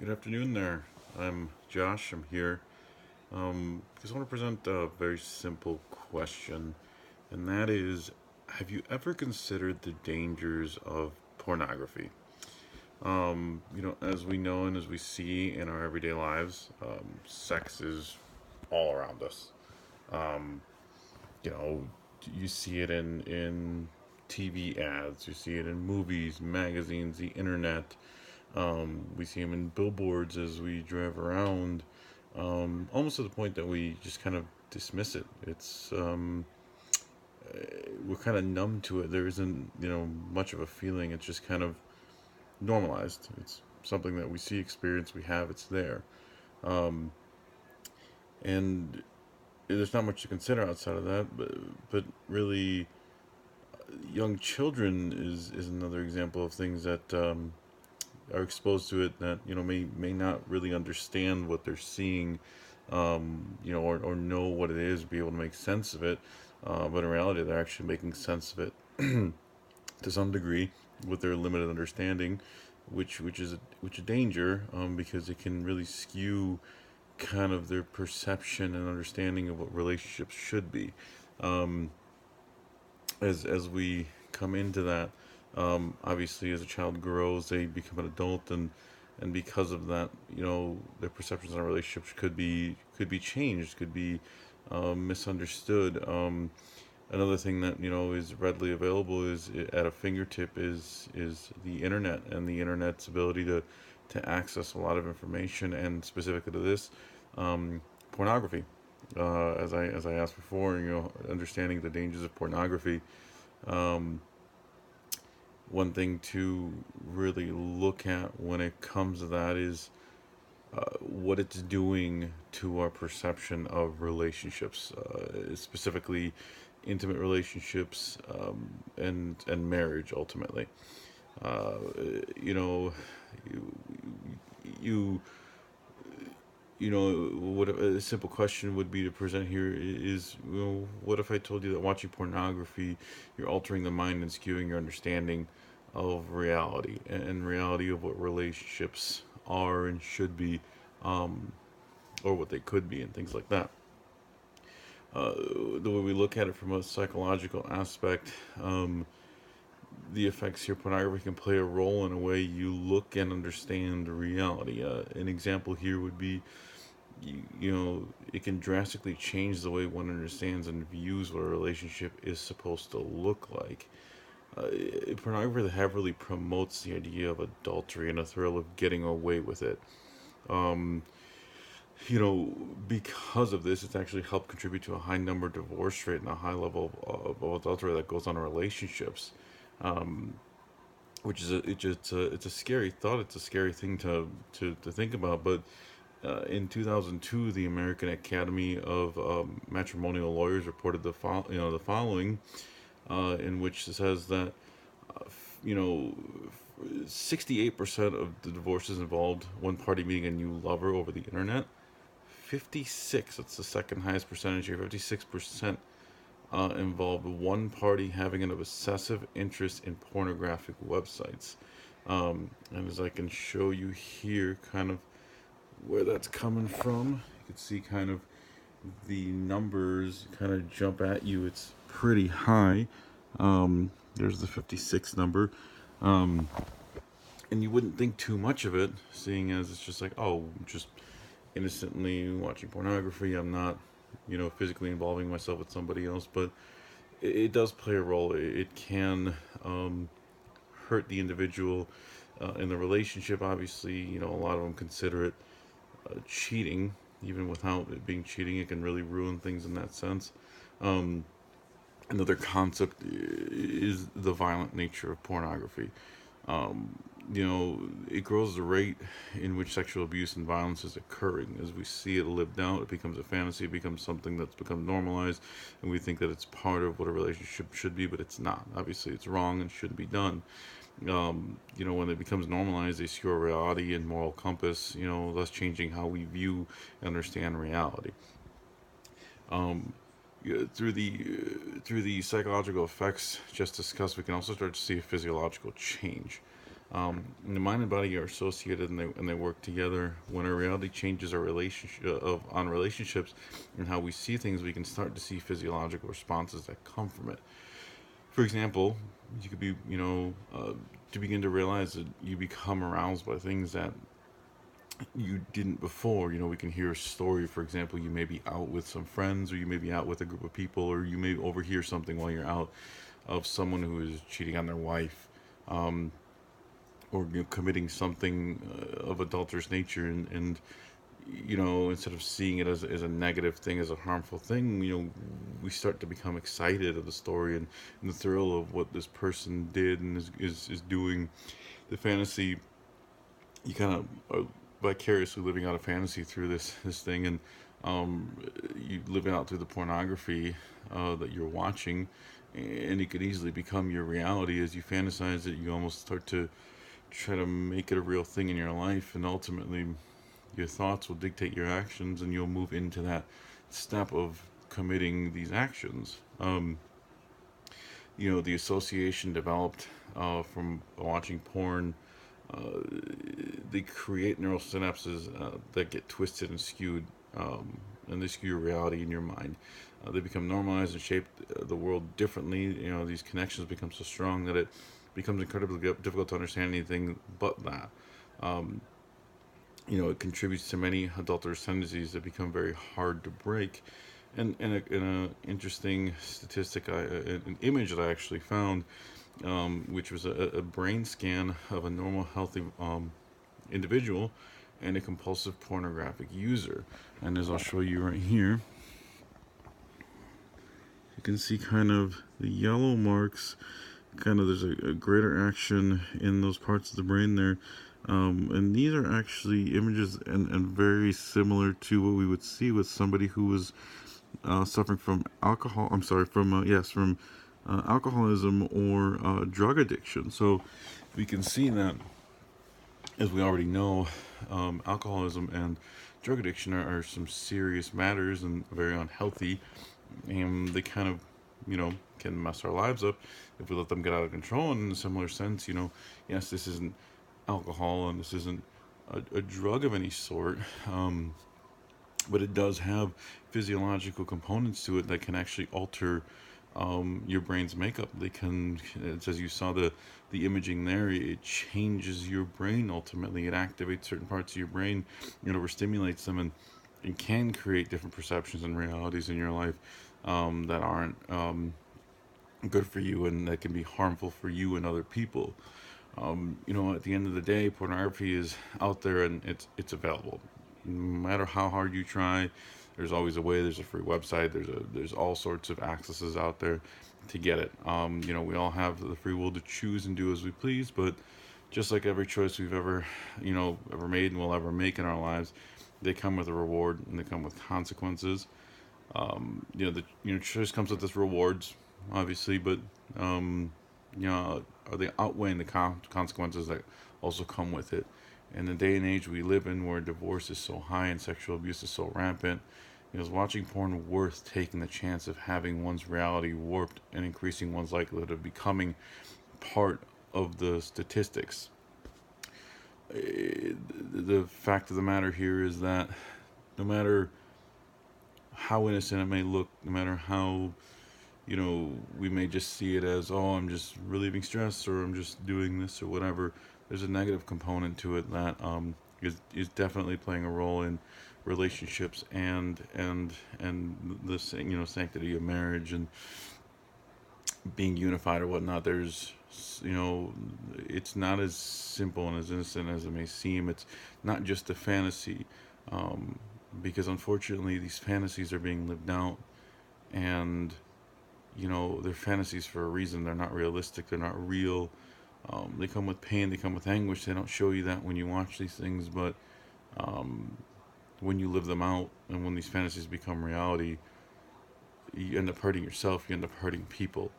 Good afternoon there. I'm Josh. I'm here. Just want to present a very simple question, and that is, have you ever considered the dangers of pornography? As we know and as we see in our everyday lives, sex is all around us. Um, you know, you see it in TV ads, you see it in movies, magazines, the internet. We see them in billboards as we drive around, almost to the point that we just kind of dismiss it. We're kind of numb to it. There isn't, much of a feeling. It's just kind of normalized. It's something that we see, experience, we have. It's there, and there's not much to consider outside of that. But really, young children is another example of things that are exposed to it that may not really understand what they're seeing, or know what it is, be able to make sense of it. But in reality, they're actually making sense of it to some degree with their limited understanding, which is a danger, because it can really skew kind of their perception and understanding of what relationships should be. Um, as we come into that, obviously as a child grows, they become an adult, and because of that, their perceptions on relationships could be changed, could be misunderstood. Another thing that is readily available is at a fingertip is the internet, and the internet's ability to access a lot of information, and specifically to this, pornography. As I asked before, understanding the dangers of pornography. Um, One thing to really look at when it comes to that is what it's doing to our perception of relationships, specifically intimate relationships, and marriage ultimately. Uh, you know, you, you what a simple question would be to present here is, what if I told you that watching pornography, you're altering the mind and skewing your understanding of reality and reality of what relationships are and should be, um, or what they could be, and things like that. Uh, the way we look at it from a psychological aspect, the effects here, pornography can play a role in a way you look and understand reality. An example here would be, it can drastically change the way one understands and views what a relationship is supposed to look like. Pornography heavily promotes the idea of adultery and a thrill of getting away with it. Um, you know, because of this, it's actually helped contribute to a high number divorce rate and a high level of adultery that goes on in relationships. Um, which is it's a scary thought. It's a scary thing to think about. But in 2002, the American Academy of Matrimonial Lawyers reported the following, in which it says that you know 68% of the divorces involved one party meeting a new lover over the internet. 56, that's the second highest percentage here. 56% involved one party having an obsessive interest in pornographic websites. And as I can show you here, kind of where that's coming from, you can see kind of the numbers kind of jump at you. It's pretty high. There's the 56 number. Um, and you wouldn't think too much of it, seeing as it's just like, oh, just innocently watching pornography. I'm not, physically involving myself with somebody else, but it does play a role. It can hurt the individual in the relationship. Obviously, a lot of them consider it cheating. Even without it being cheating, it can really ruin things in that sense. Um, Another concept is the violent nature of pornography. Um, it grows the rate in which sexual abuse and violence is occurring. As we see it lived out, it becomes a fantasy, it becomes something that's become normalized, and we think that it's part of what a relationship should be, but it's not. Obviously, it's wrong and shouldn't be done. When it becomes normalized, they skew our reality and moral compass, thus changing how we view and understand reality. Um, yeah, through the psychological effects just discussed, we can also start to see a physiological change. The mind and body are associated, and they work together. When our reality changes our relationship on relationships and how we see things, we can start to see physiological responses that come from it. For example, you could be, to begin to realize that you become aroused by things that you didn't before. We can hear a story. For example, you may be out with some friends, or you may be out with a group of people, or you may overhear something while you're out of someone who is cheating on their wife, um, or committing something of adulterous nature, and instead of seeing it as a negative thing, as a harmful thing, we start to become excited of the story, and the thrill of what this person did and is doing. The fantasy, you kind of are vicariously living out a fantasy through this thing, and um, you live it out through the pornography that you're watching, and it could easily become your reality. As you fantasize it, you almost start to try to make it a real thing in your life, and ultimately your thoughts will dictate your actions, and you'll move into that step of committing these actions. The association developed from watching porn, uh, they create neural synapses that get twisted and skewed, and they skew your reality in your mind. They become normalized and shape the world differently. These connections become so strong that it becomes incredibly difficult to understand anything but that. Um, it contributes to many adulterous tendencies that become very hard to break. And in a interesting statistic, an image that I actually found, which was a brain scan of a normal, healthy individual and a compulsive pornographic user. And as I'll show you right here, you can see kind of the yellow marks. Kind of, there's a greater action in those parts of the brain there. And these are actually images and very similar to what we would see with somebody who was suffering from alcohol. I'm sorry, from alcoholism or drug addiction. So we can see that, as we already know, alcoholism and drug addiction are some serious matters and very unhealthy, and they kind of, can mess our lives up if we let them get out of control. And in a similar sense, yes, this isn't alcohol and this isn't a drug of any sort, but it does have physiological components to it that can actually alter your brain's makeup. They can, as you saw the imaging there, it changes your brain. Ultimately, it activates certain parts of your brain, overstimulates them, and can create different perceptions and realities in your life that aren't good for you, and that can be harmful for you and other people. At the end of the day, pornography is out there, and it's available. No matter how hard you try, there's always a way. There's a free website. There's all sorts of accesses out there to get it. We all have the free will to choose and do as we please, but just like every choice we've ever made and will ever make in our lives, they come with a reward and they come with consequences. The choice comes with this rewards, obviously, but um, are they outweighing the consequences that also come with it? In the day and age we live in, where divorce is so high and sexual abuse is so rampant, is watching porn worth taking the chance of having one's reality warped and increasing one's likelihood of becoming part of the statistics? The fact of the matter here is that no matter how innocent it may look, no matter how, we may just see it as, oh, I'm just relieving stress, or I'm just doing this or whatever. There's a negative component to it that is definitely playing a role in relationships and the sanctity of marriage and being unified or whatnot. There's, it's not as simple and as innocent as it may seem. It's not just a fantasy, um, because unfortunately these fantasies are being lived out, and they're fantasies for a reason. They're not realistic. They're not real. They come with pain. They come with anguish. They don't show you that when you watch these things, but um, when you live them out and when these fantasies become reality, you end up hurting yourself. You end up hurting people.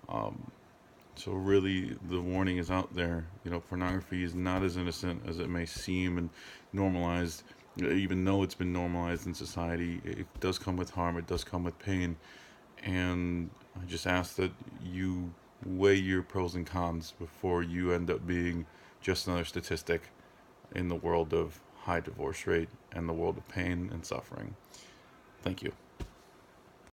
Um, so really, the warning is out there. Pornography is not as innocent as it may seem and normalized. Even though it's been normalized in society, it does come with harm. It does come with pain, and I just ask that you weigh your pros and cons before you end up being just another statistic in the world of high divorce rate and the world of pain and suffering. Thank you.